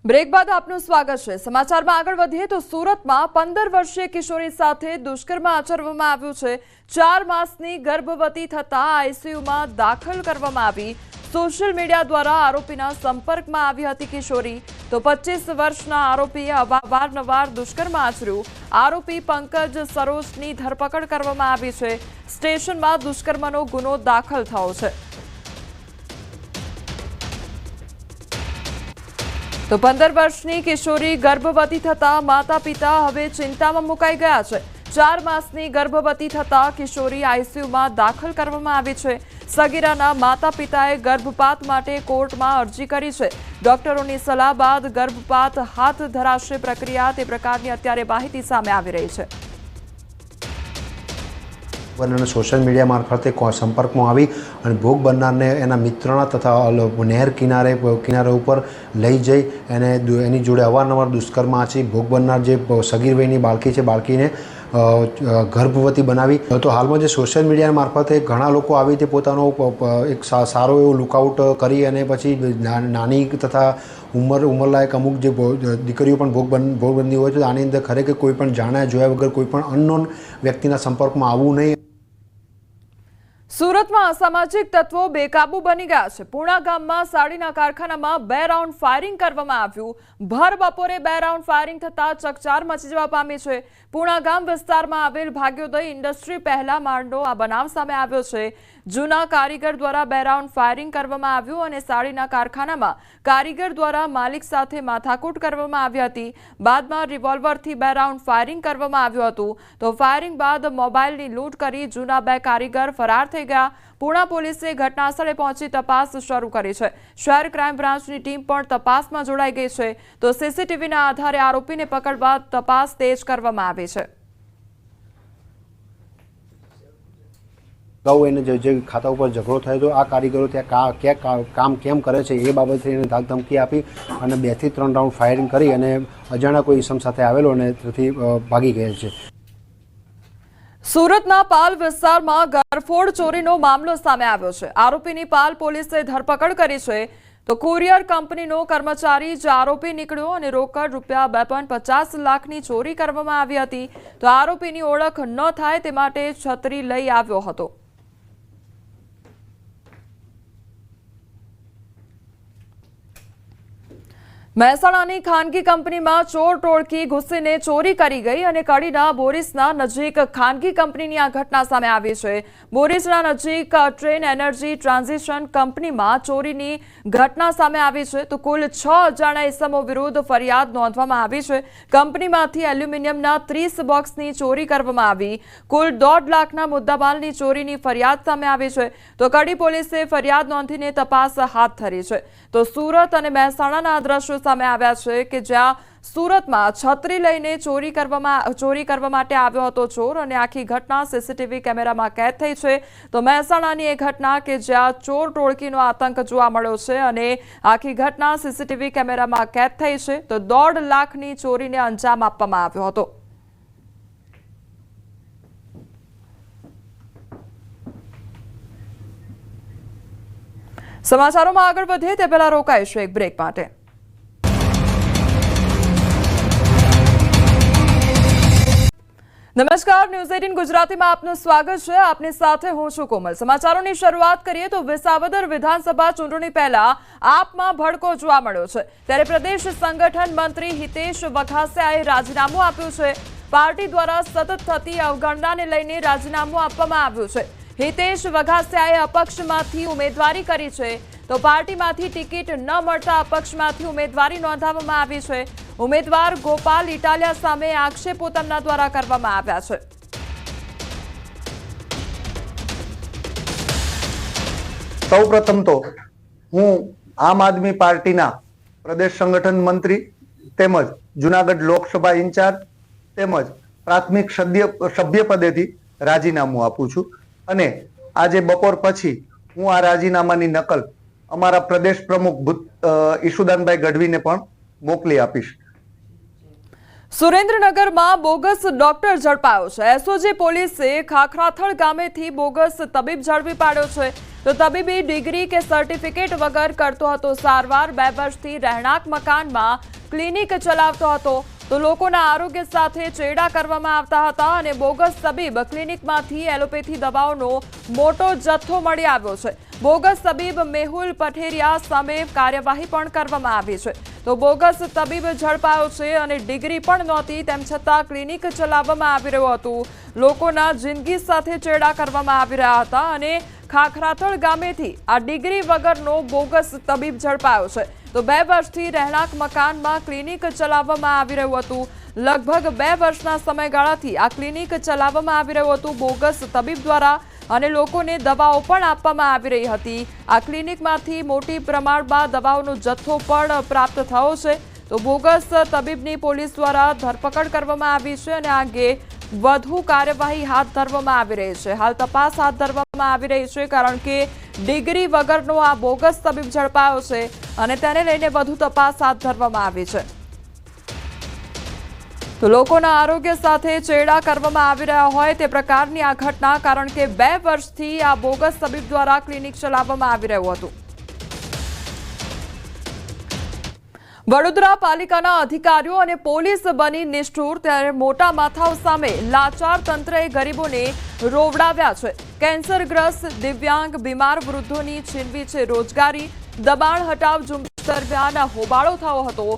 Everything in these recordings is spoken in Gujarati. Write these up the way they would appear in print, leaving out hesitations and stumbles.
બ્રેક બાદ આપનું સ્વાગત છે। સમાચારમાં આગળ વધીએ તો સુરતમાં 15 વર્ષીય કિશોરી સાથે દુષ્કર્મ આચરવામાં આવ્યું છે। 4 માસની ગર્ભવતી થતા આઈસીયુમાં દાખલ કરવામાં આવી। સોશિયલ મીડિયા દ્વારા આરોપીના સંપર્કમાં આવી હતી કિશોરી। તો 25 વર્ષના આરોપીએ અવારનવાર દુષ્કર્મ આચર્યું। આરોપી પંકજ સરોજની ધરપકડ કરવામાં આવી છે। સ્ટેશનમાં દુષ્કર્મનો ગુનો દાખલ થયો છે। તો 15 વર્ષની કિશોરી ગર્ભવતી થતા માતા પિતા હવે ચિંતામાં મુકાઈ ગયા છે। 4 માસની ગર્ભવતી થતા કિશોરી આઈસીયુમાં દાખલ કરવામાં આવી છે। સગીરાના માતા પિતાએ ગર્ભપાત માટે કોર્ટમાં અરજી કરી છે। ડોક્ટરોની સલાહ બાદ ગર્ભપાત હાથ ધરાશે। પ્રક્રિયા તે પ્રકારની અત્યારે માહિતી સામે આવી રહી છે। સોશિયલ મીડિયા મારફતે સંપર્કમાં આવી અને ભોગ બનનારને એના મિત્રના તથા નહેર કિનારે ઉપર લઈ જઈ એને એની જોડે અવારનવાર દુષ્કર્મ આચરી ભોગ બનનાર જે સગીર વયની બાળકી છે બાળકીને ગર્ભવતી બનાવી। તો હાલમાં જે સોશિયલ મીડિયા મારફતે ઘણા લોકો આવી રીતે પોતાનો એક સારો એવો લુકઆઉટ કરી અને પછી નાની તથા ઉંમરલાયક અમુક જે દીકરીઓ પણ ભોગ બનતી હોય છે આની અંદર ખરેખર કોઈ પણ જાણ્યા જોયા વગર કોઈ પણ અનનોન વ્યક્તિના સંપર્કમાં આવવું નહીં। સુરતમાં અસામાજિક તત્વો બેકાબુ બની ગયા છે। પૂણા ગામમાં સાડીના કારખાનામાં 2 રાઉન્ડ ફાયરિંગ કરવામાં આવ્યું। ભર બપોરે 2 રાઉન્ડ ફાયરિંગ થતા ચકચાર મચી જવા પામી છે। પૂણા ગામ વિસ્તારમાં આવેલ ભાગ્યોદય ઇન્ડસ્ટ્રી પહેલા માળનો આ બનાવ સામે આવ્યો છે। જૂના કારીગર દ્વારા 2 રાઉન્ડ ફાયરિંગ કરવામાં આવ્યું અને સાડીના કારખાનામાં કારીગર દ્વારા માલિક સાથે માથાકૂટ કરવામાં આવી હતી। બાદમાં રિવોલ્વરથી 2 રાઉન્ડ ફાયરિંગ કરવામાં આવ્યું હતું। તો ફાયરિંગ બાદ મોબાઈલની લૂંટ કરી જૂના 2 કારીગર ફરાર થઈ ગયા। પૂણા પોલીસે ઘટનાસ્થળે પહોંચી તપાસ શરૂ કરી છે। શહેર ક્રાઇમ બ્રાન્ચની ટીમ પણ તપાસમાં જોડાઈ ગઈ છે। તો સીસીટીવીના આધારે આરોપીને પકડવા તપાસ તેજ કરવામાં આવી છે। અગાઉ એને જે ખાતા ઉપર ઝઘડો થયો હતો આ કારીગરો ત્યાં કામ કેમ કરે છે એ બાબતે એને ધાકધમકી આપી અને 2 થી 3 રાઉન્ડ ફાયરિંગ કરી અને અજાણ્યા કોઈ ઇસમ સાથે આવેલો અને ત્યાંથી ભાગી ગયેલ છે। સુરતના પાલ વિસ્તારમાં ગરફોડ ચોરીનો મામલો સામે આવ્યો છે। આરોપીની પાલ પોલીસે ધરપકડ કરી છે। તો કુરિયર કંપનીનો કર્મચારી જ આરોપી નીકળ્યો અને રોકડ રૂપિયા 2.50 લાખની ચોરી કરવામાં આવી હતી। તો આરોપીની ઓળખ ન થાય તે માટે છત્રી લઈ આવ્યો હતો। મહેસાણાની ખાનગી કંપનીમાં ચોર ટોળકી ઘૂસીને ચોરી કરી ગઈ અને કડીના બોરીસના નજીક ખાનગી કંપનીની આ ઘટના સામે આવી છે। બોરીસના નજીક ટ્રેન એનર્જી ટ્રાન્ઝિશન કંપનીમાં ચોરીની ઘટના સામે આવી છે। તો કુલ 6 અજાણ્યા ઇસમો વિરુદ્ધ ફરિયાદ નોંધવામાં આવી છે। કંપનીમાંથી એલ્યુમિનિયમના 30 બોક્સની ચોરી કરવામાં આવી। કુલ 1.5 લાખના મુદ્દામાલની ચોરીની ફરિયાદ સામે આવી છે। તો કડી પોલીસે ફરિયાદ નોંધીને તપાસ હાથ ધરી છે। તો સુરત અને મહેસાણાના દ્રશ્યો સામે આવ્યા છે કે જ્યાં સુરતમાં છત્રી લઈને ચોરી કરવા માટે આવ્યો હતો ચોર અને આખી ઘટના સીસીટીવી કેમેરામાં કેદ થઈ છે। તો મહેસાણાની એ ઘટના કે જ્યાં ચોર ટોળકીનો આતંક જોવા મળ્યો છે અને આખી ઘટના સીસીટીવી કેમેરામાં કેદ થઈ છે। તો 1.5 લાખની ચોરીને અંજામ આપવામાં આવ્યો હતો। સમાચારોમાં આગળ વધીએ તે પહેલા રોકાઈશું એક બ્રેક માટે। નમસ્કાર, ન્યૂઝ 18 ગુજરાતીમાં આપનું સ્વાગત છે। આપની સાથે હું છું કોમલ। સમાચારોની શરૂઆત કરીએ તો વિસાવદર વિધાનસભા ચૂંટણી પહેલા આપમાં ભડકો જોવા મળ્યો છે। ત્યારે પ્રદેશ સંગઠન મંત્રી હિતેશ વઘાસિયાએ રાજીનામું આપ્યું છે। પાર્ટી દ્વારા સતત થતી અવગણનાને લઈને રાજીનામું આપવામાં આવ્યું છે। હિતેશ વઘાસિયાએ અપક્ષમાંથી ઉમેદવારી કરી છે। તો પાર્ટીમાંથી ટિકિટ ન મળતા અપક્ષમાંથી ઉમેદવારી નોંધાવવામાં આવી છે। ઉમેદવાર ગોપાલ ઇટાલિયા સામે આક્ષેપો તેમના દ્વારા કરવામાં આવ્યા છે। સૌપ્રથમ તો હું આમ આદમી પાર્ટીના પ્રદેશ સંગઠન મંત્રી તેમજ જુનાગઢ લોકસભા ઇન્ચાર્જ તેમજ પ્રાથમિક સભ્ય પદેથી રાજીનામું આપું છું અને આજે બપોર પછી હું આ રાજીનામાની નકલ અમારા પ્રદેશ પ્રમુખ ઈશુદાનભાઈ ગઢવીને પણ મોકલી આપીશ। સુરેન્દ્રનગરમાં બોગસ ડોક્ટર ઝડપાયો છે। એસઓજી પોલીસે ખાખરાથળ ગામેથી બોગસ તબીબ ઝડપી પાડ્યો છે। તો તબીબી ડિગ્રી કે સર્ટિફિકેટ વગર કરતો હતો સારવાર, 2 વર્ષથી રહેણાંક મકાનમાં ક્લિનિક ચલાવતો હતો તો લોકોના આરોગ્ય સાથે ચેડા કરવામાં આવતા હતા અને બોગસ તબીબ ક્લિનિકમાંથી એલોપેથી દવાઓનો મોટો જથ્થો મળી આવ્યો છે। બોગસ તબીબ મેહુલ પઠેરિયા સામે કાર્યવાહી પણ કરવામાં આવી છે। તો બોગસ તબીબ ઝડપાયો છે અને ડિગ્રી પણ નહોતી તેમ છતાં ક્લિનિક ચલાવવામાં આવી રહ્યું હતું। લોકોના જિંદગી સાથે ચેડા કરવામાં આવી રહ્યા હતા અને ખાખરાથળ ગામેથી આ ડિગ્રી વગરનો બોગસ તબીબ ઝડપાયો છે। તો 2 વર્ષથી રહેણાંક મકાનમાં ક્લિનિક ચલાવવામાં આવી રહ્યું હતું। લગભગ 2 વર્ષના સમયગાળાથી આ ક્લિનિક ચલાવવામાં આવી રહ્યું હતું બોગસ તબીબ દ્વારા અને લોકોને દવાઓ પણ આપવામાં આવી રહી હતી। આ ક્લિનિકમાંથી મોટી પ્રમાણમાં દવાઓનો જથ્થો પણ પ્રાપ્ત થયો છે। તો બોગસ તબીબની પોલીસ દ્વારા ધરપકડ કરવામાં આવી છે અને આ અંગે વધુ કાર્યવાહી હાથ ધરવામાં આવી રહી છે। હાલ તપાસ હાથ ધરવામાં આવી રહી છે કારણ કે ડિગ્રી વગરનો આ બોગસ તબીબ ઝડપાયો છે અને તેને લઈને વધુ તપાસ હાથ ધરવામાં આવી છે। તો લોકોના આરોગ્ય સાથે ચેડા કરવામાં આવી રહ્યા હોય તે પ્રકારની આ ઘટના કારણ કે 2 વર્ષથી આ બોગસ તબીબ દ્વારા ક્લિનિક ચલાવવામાં આવી રહ્યું હતું। વડોદરા પાલિકાના અધિકારીઓ અને પોલીસ બની નિષ્ઠુર ત્યારે મોટા માથાઓ સામે લાચાર તંત્રએ ગરીબોને રોવડાવ્યા છે। કેન્સરગ્રસ્ત દિવ્યાંગ બીમાર વૃદ્ધોની છીનવી છે રોજગારી। દબાણ હટાવ ઝુંબેશ દરમિયાન હોબાળો થયો હતો।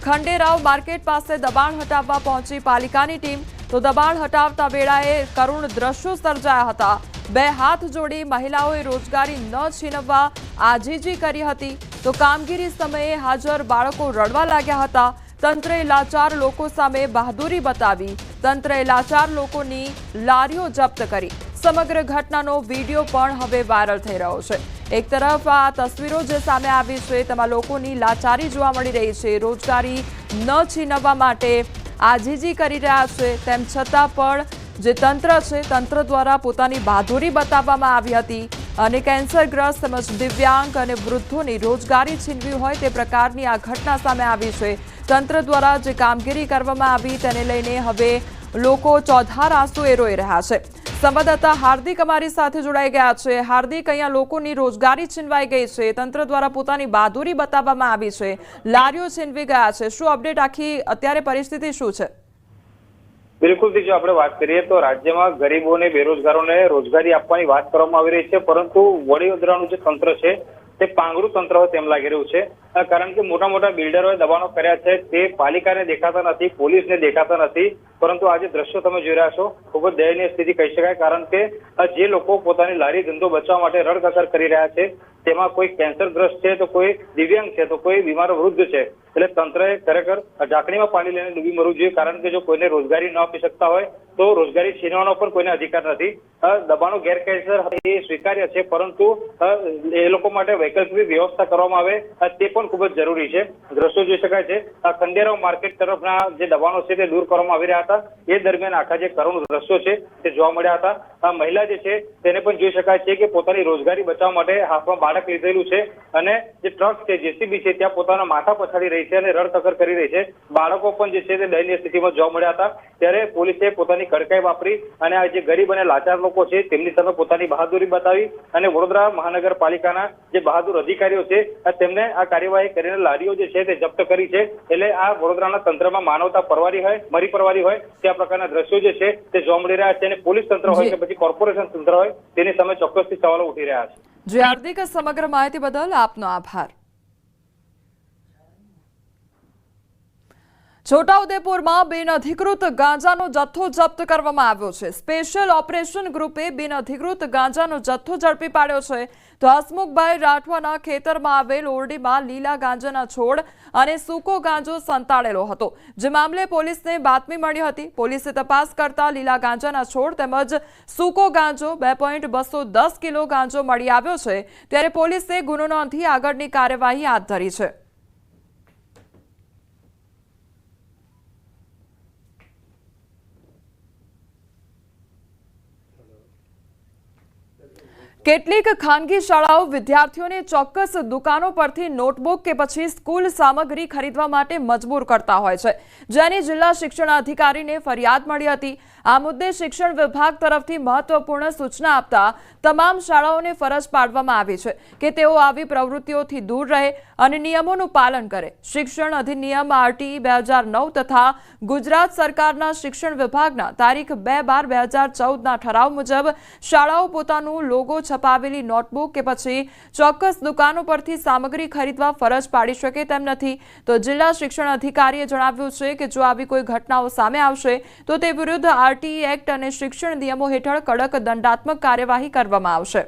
ખંડેરાવ માર્કેટ પાસે દબાણ હટાવવા પહોંચી પાલિકાની ટીમ તો દબાણ હટાવતા વેળાએ કરુણ દ્રશ્યો સર્જાયા હતા। 2 હાથ જોડી મહિલાઓએ રોજગારી ન છીનવવા આજીજી કરી હતી તો કામગીરી સમયે હાજર બાળકો રડવા લાગ્યા હતા। તંત્રે લાચાર લોકો સામે બહાદુરી બતાવી। તંત્રે લાચાર લોકોની લારીઓ જપ્ત કરી। સમગ્ર ઘટનાનો વિડીયો પણ હવે વાયરલ થઈ રહ્યો છે। એક તરફ આ તસવીરો જે સામે આવી છે તેમાં લોકોની લાચારી જોવા મળી રહી છે। રોજગારી ન છીનવવા માટે આજીજી કરી રહ્યા છે તેમ છતાં પણ જે તંત્ર છે તંત્ર દ્વારા પોતાની બહાદુરી બતાવવામાં આવી હતી અને કેન્સરગ્રસ્ત તેમજ દિવ્યાંગ અને વૃદ્ધોની રોજગારી છીનવી હોય તે પ્રકારની આ ઘટના સામે આવી છે। તંત્ર દ્વારા જે કામગીરી કરવામાં આવી તેને લઈને હવે લોકો ચોધાર આંસુએ રોઈ રહ્યા છે। સંવાદદાતા હાર્દિક અમારી સાથે જોડાઈ ગયા છે। હાર્દિક, અહીંયા લોકોની રોજગારી છીનવાઈ ગઈ છે, તંત્ર દ્વારા પોતાની બહાદુરી બતાવવામાં આવી છે, લારીઓ છીનવી ગયા છે, શું અપડેટ આખી અત્યારે પરિસ્થિતિ શું છે? બિલકુલ, જો આપણે વાત કરીએ તો રાજ્યમાં ગરીબોને બેરોજગારોને રોજગારી આપવાની વાત કરવામાં આવી રહી છે પરંતુ વડોદરાનું જે તંત્ર છે તે પાંગરું તંત્ર હોય તેમ લાગી રહ્યું છે કારણ કે મોટા મોટા બિલ્ડરોએ દબાણો કર્યા છે તે પાલિકાને દેખાતા નથી, પોલીસને દેખાતા નથી પરંતુ આ જે દ્રશ્યો તમે જોઈ રહ્યા છો ખૂબ જ દયનીય સ્થિતિ કહી શકાય કારણ કે જે લોકો પોતાની લારી ધંધો બચાવવા માટે રડકકર કરી રહ્યા છે તેમાં કોઈ કેન્સરગ્રસ્ત છે તો કોઈ દિવ્યાંગ છે તો કોઈ બીમાર વૃદ્ધ છે એટલે તંત્રએ ખરેખર ઢાંકણીમાં પાણી લઈને ડૂબી મરવું જોઈએ કારણ કે જો કોઈને રોજગારી ન આપી શકતા હોય તો રોજગારી છીનવાનો પણ કોઈને અધિકાર નથી। દબાણો ગેરકાયદેસર એ સ્વીકાર્ય છે પરંતુ એ લોકો માટે વૈકલ્પિક વ્યવસ્થા કરવામાં આવે તે પણ ખૂબ જ જરૂરી છે। દ્રશ્યો જોઈ શકાય છે ખંડેરાવ માર્કેટ તરફના જે દબાણો છે તે દૂર કરવામાં આવી રહ્યા હતા એ દરમિયાન આખા જે કરુણ દ્રશ્યો છે તે જોવા મળ્યા હતા। મહિલા જે છે તેને પણ જોઈ શકાય છે કે પોતાની રોજગારી બચાવવા માટે હાથમાં બાળક લીધેલું છે અને જે ટ્રક છે જેસીબી છે ત્યાં પોતાના માથા પછાડી રહી છે અને રડકકર કરી રહી છે। બાળકો પણ જે છે તે દયનીય સ્થિતિમાં જોવા મળ્યા હતા ત્યારે પોલીસે પોતાની કડકાઈ વાપરી અને આ જે ગરીબ અને લાચાર લોકો છે તેમની સામે પોતાની બહાદુરી બતાવી અને વડોદરા મહાનગરપાલિકાના જે બહાદુર અધિકારીઓ છે તેમને આ કાર્યવાહી કરીને લારીઓ જે છે તે જપ્ત કરી છે। એટલે આ વડોદરાના તંત્રમાં માનવતા પરવારી હોય મરી પરવારી હોય તે આ પ્રકારના દ્રશ્યો જે છે તે જોવા મળી રહ્યા છે અને પોલીસ તંત્ર હોય કે પછી કોર્પોરેશન તંત્ર હોય તેની સામે ચોક્કસથી સવાલો ઉઠી રહ્યા છે। જી હાર્દિક, સમગ્ર માહિતી બદલ આપનો આભાર। છોટાઉદેપુરમાં બિનઅધિકૃત ગાંજાનો જથ્થો જપ્ત કરવામાં આવ્યો છે। સ્પેશિયલ ઓપરેશન ગ્રુપે બિનઅધિકૃત ગાંજાનો જથ્થો ઝડપી પાડ્યો છે તો હસમુખભાઈ રાઠવાના ખેતરમાં આવેલ ઓરડીમાં લીલા ગાંજાના છોડ અને સૂકો ગાંજો સંતાડેલો હતો જે મામલે પોલીસને બાતમી મળી હતી। પોલીસે તપાસ કરતા લીલા ગાંજાના છોડ તેમજ સૂકો ગાંજો 2.210 કિલો ગાંજો મળી આવ્યો છે ત્યારે પોલીસે ગુનો નોંધી આગળની કાર્યવાહી હાથ ધરી છે। કેટલીક ખાનગી શાળાઓ વિદ્યાર્થીઓને ચોક્કસ દુકાનો પરથી નોટબુક કે પછી સ્કૂલ સામગ્રી ખરીદવા માટે મજબૂર કરતા હોય છે, જેની જિલ્લા શિક્ષણ અધિકારીને ફરિયાદ મળી હતી। આ મુદ્દે શિક્ષણ વિભાગ તરફથી મહત્વપૂર્ણ સૂચના આપતા તમામ શાળાઓને ફરજ પાડવામાં આવી છે કે તેઓ આવી પ્રવૃત્તિઓથી દૂર રહે અને નિયમોનું પાલન કરે। શિક્ષણ અધિનિયમ આરટીઈ 2009 તથા ગુજરાત સરકારના શિક્ષણ વિભાગના તારીખ 2/12/2014ના ઠરાવ મુજબ શાળાઓ પોતાનું લોગો છપાવેલી નોટબુક કે પછી ચોક્કસ દુકાનો પરથી સામગ્રી ખરીદવા ફરજ પાડી શકે તેમ નથી। તો જિલ્લા શિક્ષણ અધિકારીએ જણાવ્યું છે કે જો આવી કોઈ ઘટનાઓ સામે આવશે તો તે વિરુદ્ધ આરટીઈ એક્ટ અને શિક્ષણ નિયમો હેઠળ કડક દંડાત્મક કાર્યવાહી કરવામાં આવશે।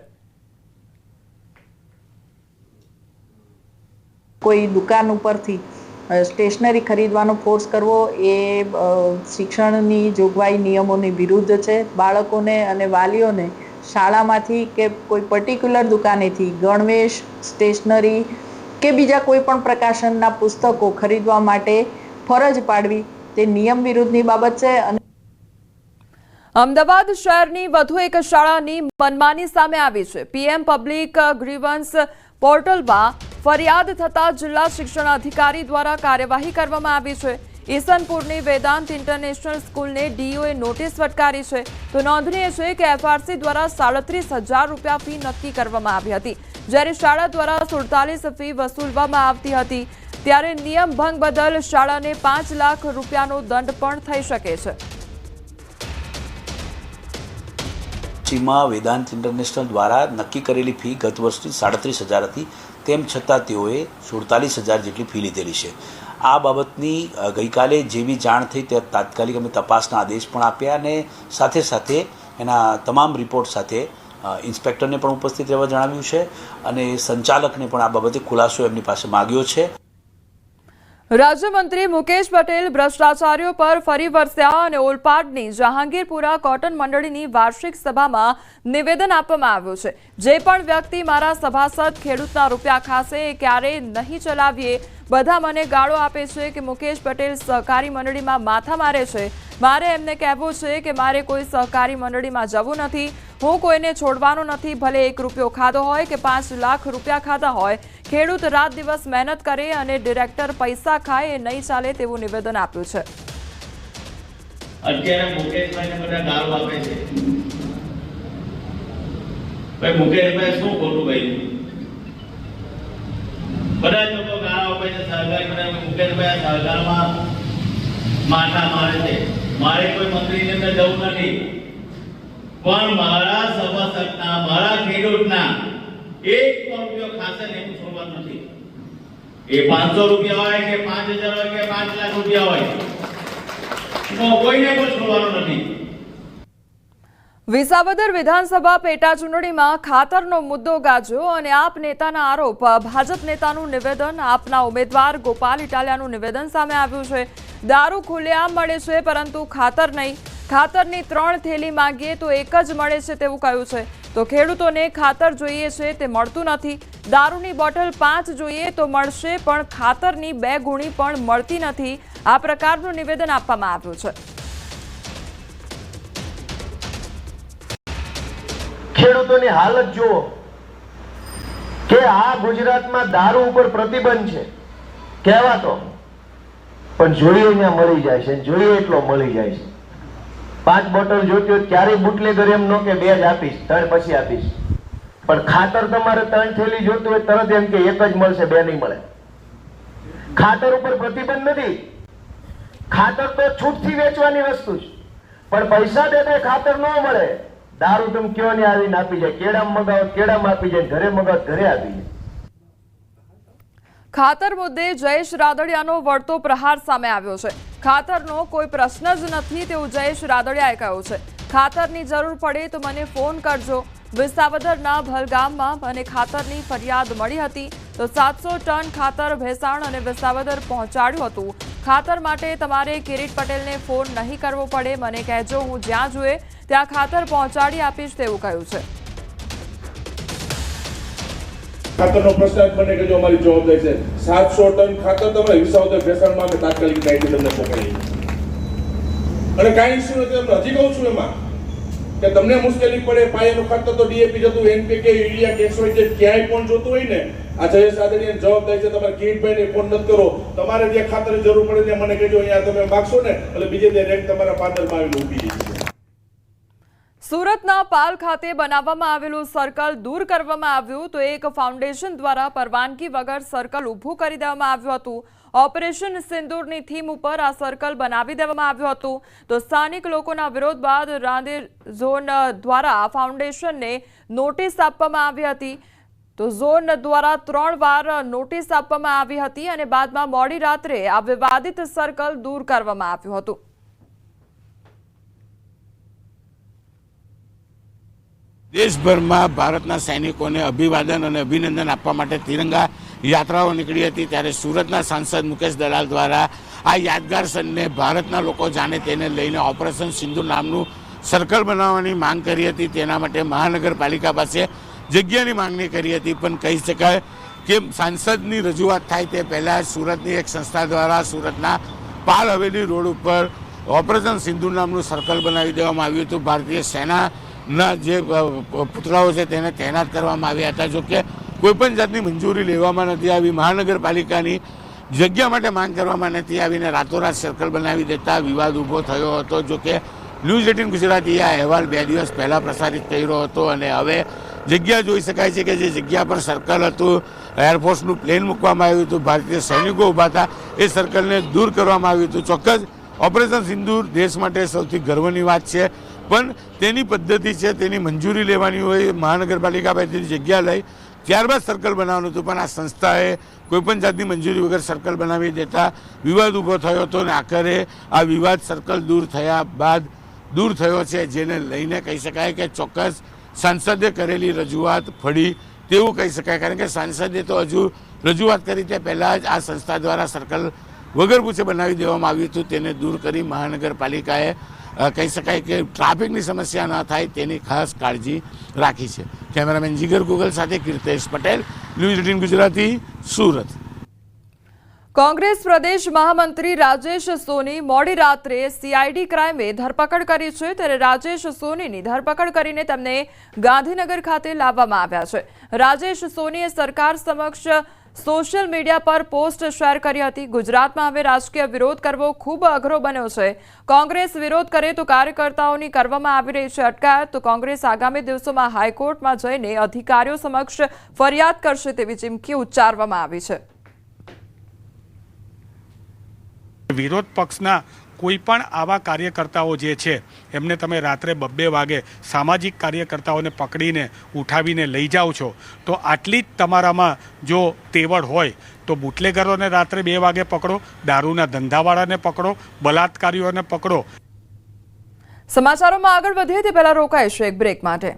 કોઈ દુકાન ઉપરથી સ્ટેશનરી ખરીદવાનો ફોર્સ કરવો એ શિક્ષણની જોગવાઈ નિયમોની વિરુદ્ધ છે। બાળકોને અને વાલીઓને શાળામાંથી કે કોઈ પર્ટિક્યુલર દુકાનેથી ગણવેશ, સ્ટેશનરી કે બીજા કોઈ પણ પ્રકાશનના પુસ્તકો ખરીદવા માટે ફરજ પાડવી તે નિયમ વિરુદ્ધની બાબત છે। અને અમદાવાદ શહેરની વધુ એક શાળાની મનમાની સામે આવી છે। પીએમ પબ્લિક ગ્રીવન્સ પોર્ટલમાં ફરિયાદ થતા જિલ્લા શિક્ષણ અધિકારી દ્વારા કાર્યવાહી કરવામાં આવી છે। ઈસનપુરની વેદાંત ઇન્ટરનેશનલ સ્કૂલને ડીઓએ નોટિસ ફટકારી છે। તો નોંધનીય છે કે એફઆરસી દ્વારા 37,000 રૂપિયા ફી નક્કી કરવામાં આવી હતી, જ્યારે શાળા દ્વારા 47 ફી વસૂલવામાં આવતી હતી। ત્યારે નિયમ ભંગ બદલ શાળાને 5 લાખ રૂપિયાનો દંડ પણ થઈ શકે છે। વેદાંત ઇન્ટરનેશનલ દ્વારા નક્કી કરેલી ફી ગત વર્ષની 37,000 હતી, તેમ છતાં તેઓએ 47,000 જેટલી ફી લીધેલી છે। આ બાબતની ગઈકાલે જેવી જાણ થઈ તે તાત્કાલિક અમે તપાસના આદેશ પણ આપ્યા અને સાથે સાથે એના તમામ રિપોર્ટ સાથે ઇન્સ્પેક્ટરને પણ ઉપસ્થિત રહેવા જણાવ્યું છે અને સંચાલકને પણ આ બાબતે ખુલાસો એમની પાસે માગ્યો છે। રાજ્યમંત્રી મુકેશ પટેલ ભ્રષ્ટાચારીઓ પર ફરી વરસ્યા અને ઓલપાડની જહાંગીરપુરા કોટન મંડળીની વાર્ષિક સભામાં નિવેદન આપવામાં આવ્યું છે। જે પણ વ્યક્તિ મારા સભાસદ ખેડૂતના રૂપિયા ખાશે એ ક્યારેય નહીં ચલાવીએ। બધા મને ગાળો આપે છે કે મુકેશ પટેલ સહકારી મંડળીમાં માથા મારે છે। મારે એમને કહેવું છે કે મારે કોઈ સહકારી મંડળીમાં જવું નથી। હું કોઈને છોડવાનો નથી, ભલે 1 રૂપિયો ખાધો હોય કે 5 લાખ રૂપિયા ખાધા હોય। ખેડૂત રાત દિવસ મહેનત કરે અને ડિરેક્ટર પૈસા ખાય એ નહીં ચાલે તેવું નિવેદન આપ્યું છે। અત્યારે મુકેશભાઈને બધા ગાળો આપે છે, ભાઈ મુકેશભાઈ શું ખોટું ભાઈ? બધા જ લોકો ગાળો આપે છે સહકારી મંડળ મુકેશભાઈ સહકારમાં માથા મારે છે। મારે કોઈ મંત્રીની અંદર જવું નથી, પણ મારા સભાસદના મારા ખેડૂતના 1 રૂપિયો ખાશે ને હું છોડવાનું નથી। એ 500 રૂપિયા હોય કે 5,000 હોય કે 5 લાખ રૂપિયા હોય, તો કોઈને કોઈ છોડવાનું નથી। વિસાવદર વિધાનસભા પેટા ચૂંટણીમાં ખાતરનો મુદ્દો ગાજ્યો અને આપ નેતાના આરોપ, ભાજપ નેતાનું નિવેદન, આપના ઉમેદવાર ગોપાલ ઇટાલિયાનું નિવેદન સામે આવ્યું છે। દારૂ ખુલ્લેઆમ મળે છે પરંતુ ખાતર નહીં। ખાતરની 3 થેલી માંગીએ તો 1 જ મળે છે તેવું કહ્યું છે। તો ખેડૂતોને ખાતર જોઈએ છે તે મળતું નથી। દારૂની બોટલ 5 જોઈએ તો મળશે, પણ ખાતરની 2 ગુણી પણ મળતી નથી। આ પ્રકારનું નિવેદન આપવામાં આવ્યું છે। ખેડૂતોની હાલત જુઓ કે આ ગુજરાતમાં દારૂ ઉપર પ્રતિબંધ છે કહેવાતો, પણ જોઈએ ત્યાં મળી જાય છે, જોઈએ એટલો મળી જાય છે। 5 બોટલ જોતી હોય ક્યારેય બુટલેગર એમ ન કે 2 જ આપીશ, 3 પછી આપીશ, પણ ખાતર તમારે 3 થેલી જોતું હોય તરત એમ કે 1 જ મળશે, 2 નહીં મળે। ખાતર ઉપર પ્રતિબંધ નથી। ખાતર તો છૂટથી વેચવાની વસ્તુ છે, પણ પૈસા દે ખાતર ન મળે। દારૂ તમે કયો ને આવીને આપી જાય, કેળામાં મગાવો કેળામાં આપી જાય, ઘરે મગાવો ઘરે આપી જાય। ખાતર મુદ્દે જયેશ રાદડિયાનો વળતો પ્રહાર સામે આવ્યો છે। ખાતરનો કોઈ પ્રશ્ન જ નથી તેવું જયેશ રાદડિયાએ કહ્યું છે। ખાતરની જરૂર પડે તો મને ફોન કરજો। વિસાવદરના ભલગામમાં મને ખાતરની ફરિયાદ મળી હતી તો 700 ટન ખાતર ભેસાણ અને વિસાવદર પહોંચાડ્યું હતું। ખાતર માટે તમારે કિરીટ પટેલને ફોન નહીં કરવો પડે, મને કહેજો, હું જ્યાં જોઈએ ત્યાં ખાતર પહોંચાડી આપીશ તેવું કહ્યું છે। ખાતરનો પ્રશ્ન મને કહેજો, અમારી જવાબદારી છે। 700 ટન ખાતર તમારે વિસાવદર ભેસાણમાં અમે તાત્કાલિક નાઈટી તમને પકડી અને કાંઈ ઇસ્યુ નથી। તમને હજી કહું છું, એમાં કે તમને મુશ્કેલી પડે, પાયાનું ખાતર તો ડીએપી જતું, એનપીકે, યુરિયા, કેસોઇડ ક્યાંય પણ જોતું હોય ને, આ જયેશ આદરણીની જવાબદારી છે. તમારે કિરીટભાઈને ફોન નથી કરો, તમારે જ્યાં ખાતરની જરૂર પડે ત્યાં મને કહેજો, અહીંયા તમે માગશો ને એટલે બીજે ત્યાં રેક તમારા પાદરમાં આવીને ઊભી છે. સુરતના પાલ ખાતે બનાવવામાં આવેલું સર્કલ દૂર કરવામાં આવ્યું તો એક ફાઉન્ડેશન દ્વારા પરવાનગી વગર સર્કલ ઊભું કરી દેવામાં આવ્યું હતું. ઓપરેશન સિંદૂરની થીમ ઉપર આ સર્કલ બનાવી દેવામાં આવ્યું હતું. તો સ્થાનિક લોકોના વિરોધ બાદ રાંદેર ઝોન દ્વારા ફાઉન્ડેશનને નોટિસ આપવામાં આવી હતી. તો ઝોન દ્વારા 3 વાર નોટિસ આપવામાં આવી હતી અને બાદમાં મોડી રાત્રે આ વિવાદિત સર્કલ દૂર કરવામાં આવ્યું હતું. દેશભરમાં ભારતના સૈનિકોને અભિવાદન અને અભિનંદન આપવા માટે તિરંગા યાત્રાઓ નીકળી હતી, ત્યારે સુરતના સાંસદ મુકેશ દલાલ દ્વારા આ યાદગાર ક્ષણને ભારતના લોકો જાણે તેને લઈને ઓપરેશન સિંદૂર નામનું સર્કલ બનાવવાની માંગ કરી હતી. તેના માટે મહાનગરપાલિકા પાસે જગ્યાની માંગણી કરી હતી, પણ કહી શકાય કે સાંસદની રજૂઆત થાય તે પહેલાં સુરતની એક સંસ્થા દ્વારા સુરતના પાલ હવેલી રોડ ઉપર ઓપરેશન સિંદૂર નામનું સર્કલ બનાવી દેવામાં આવ્યું હતું. ભારતીય સેનાના જે પુતળાઓ છે તેને તૈનાત કરવામાં આવ્યા હતા. જોકે કોઈપણ જાતની મંજૂરી લેવામાં નથી આવી, મહાનગરપાલિકાની જગ્યા માટે માંગ કરવામાં નથી આવીને રાતોરાત સર્કલ બનાવી દેતા વિવાદ ઊભો થયો હતો. જોકે ન્યૂઝ 18 ગુજરાતી આ અહેવાલ 2 દિવસ પહેલાં પ્રસારિત કર્યો હતો અને હવે જગ્યા જોઈ શકાય છે કે જે જગ્યા પર સર્કલ હતું, એરફોર્સનું પ્લેન મૂકવામાં આવ્યું હતું, ભારતીય સૈનિકો ઊભા હતા, એ સર્કલને દૂર કરવામાં આવ્યું હતું. ચોક્કસ ઓપરેશન સિંદૂર દેશ માટે સૌથી ગર્વની વાત છે, પણ તેની પદ્ધતિ છે, તેની મંજૂરી લેવાની હોય, મહાનગરપાલિકા પાસેથી જગ્યા લઈ ત્યારબાદ સર્કલ બનાવવાનું હતું, પણ આ સંસ્થાએ કોઈપણ જાતની મંજૂરી વગર સર્કલ બનાવી દેતા વિવાદ ઊભો થયો હતો અને આખરે આ વિવાદ સર્કલ દૂર થયા બાદ દૂર થયો છે, જેને લઈને કહી શકાય કે ચોક્કસ સાંસદે કરેલી રજૂઆત ફળી તેવું કહી શકાય. કારણ કે સાંસદે તો હજુ રજૂઆત કરી તે પહેલાં જ આ સંસ્થા દ્વારા સર્કલ વગર પૂછે બનાવી દેવામાં આવ્યું હતું. તેને દૂર કરી મહાનગરપાલિકાએ કહી શકાય કે ટ્રાફિકની સમસ્યા ન થાય તેની ખાસ કાળજી રાખી છે. કેમેરામેન જીગર ગુગલ સાથે કીર્તેશ પટેલ, ન્યૂઝ 18 ગુજરાતી, સુરત. કોંગ્રેસ પ્રદેશ મહામંત્રી રાજેશ સોની મોડી રાત્રે સીઆઈડી ક્રાઇમે ધરપકડ કરી છે. ત્યારે રાજેશ સોનીની ધરપકડ કરીને તેમને ગાંધીનગર ખાતે લાવવામાં આવ્યા છે. રાજેશ સોનીએ સરકાર સમક્ષ સોશિયલ મીડિયા પર પોસ્ટ શેર કરી હતી. ગુજરાતમાં હવે રાજકીય વિરોધ કરવો ખૂબ અઘરો બન્યો છે. કોંગ્રેસ વિરોધ કરે તો કાર્યકર્તાઓની કરવામાં આવી રહી છે અટકાયત. તો કોંગ્રેસ આગામી દિવસોમાં હાઈકોર્ટમાં જઈને અધિકારીઓ સમક્ષ ફરિયાદ કરશે તેવી ચીમકી ઉચ્ચારવામાં આવી છે. વિરોધ પક્ષના કોઈ પણ આવા કાર્યકર્તાઓ જે છે એમને તમે રાત્રે 2 વાગે સામાજિક કાર્યકર્તાઓને પકડીને ઉઠાવીને લઈ જાઓ છો, તો આટલી જ તમારામાં જો તેવડ હોય તો બુટલેગરોને રાત્રે 2 વાગે પકડો, દારૂના ધંધાવાળાને પકડો, બલાત્કારીઓને પકડો. સમાચારોમાં આગળ વધીએ તે પહેલા રોકાઈશું એક બ્રેક માટે.